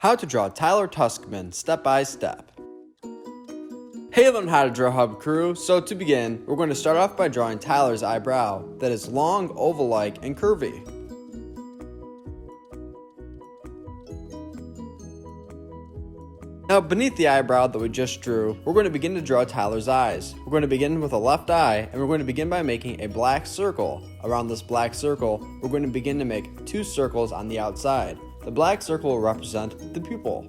How to draw Tylor Tuskmon step by step. Hey, Learn How to Draw Hub crew. So to begin, we're going to start off by drawing Tylor's eyebrow that is long, oval-like, and curvy. Now beneath the eyebrow that we just drew, we're going to begin to draw Tylor's eyes. We're going to begin with a left eye, and we're going to begin by making a black circle. Around this black circle, we're going to begin to make two circles on the outside. The black circle will represent the pupil.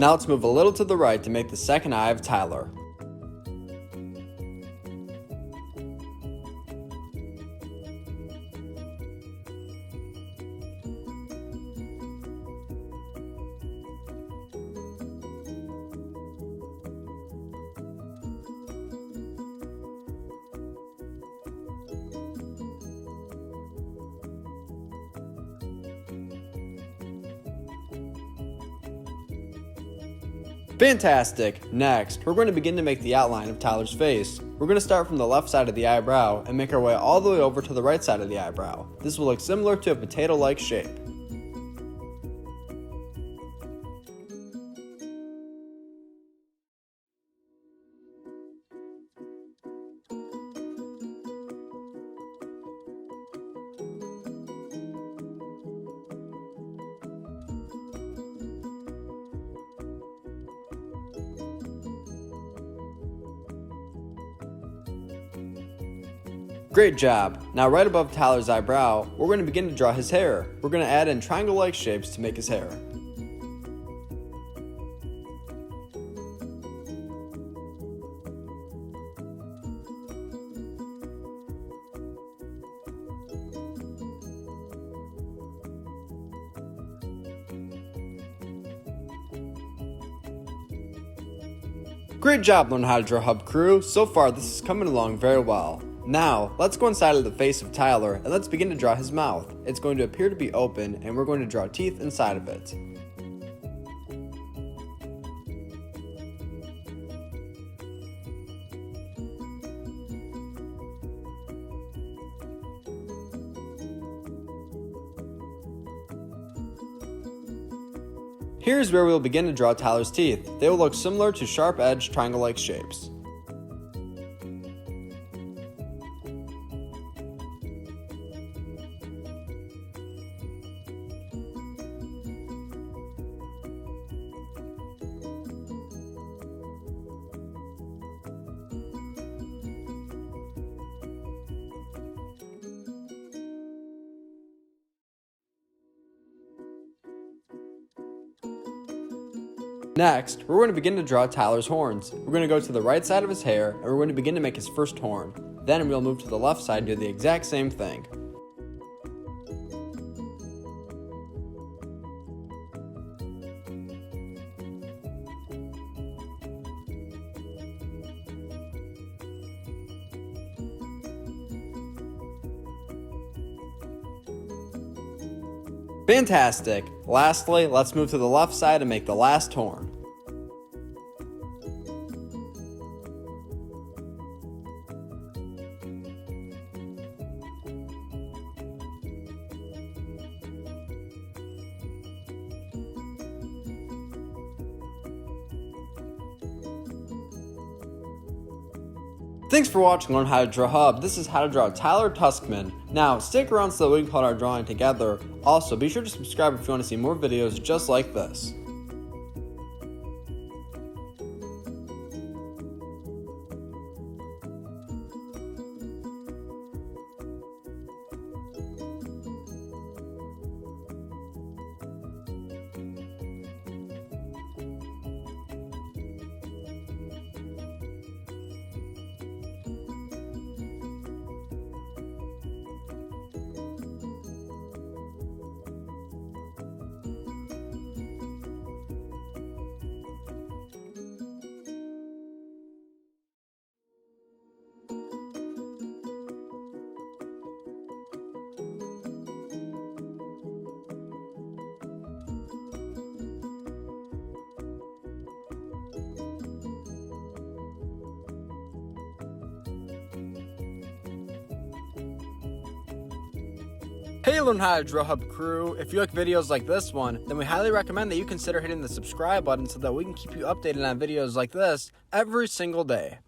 Now let's move a little to the right to make the second eye of Tylor. Fantastic! Next, we're going to begin to make the outline of Tylor's face. We're going to start from the left side of the eyebrow and make our way all the way over to the right side of the eyebrow. This will look similar to a potato-like shape. Great job! Now right above Tylor's eyebrow, we're going to begin to draw his hair. We're going to add in triangle-like shapes to make his hair. Great job, Learn How to Draw Hub crew! So far this is coming along very well. Now, let's go inside of the face of Tylor and let's begin to draw his mouth. It's going to appear to be open and we're going to draw teeth inside of it. Here's where we'll begin to draw Tylor's teeth. They will look similar to sharp-edged triangle-like shapes. Next, we're going to begin to draw Tylor's horns. We're going to go to the right side of his hair and we're going to begin to make his first horn. Then we'll move to the left side and do the exact same thing. Fantastic! Lastly, let's move to the left side and make the last horn. Thanks for watching Learn How to Draw Hub. This is how to draw Tylor Tuskmon. Now, stick around so that we can put our drawing together. Also, be sure to subscribe if you want to see more videos just like this. Hey Learn How to Draw Hub crew, if you like videos like this one, then we highly recommend that you consider hitting the subscribe button so that we can keep you updated on videos like this every single day.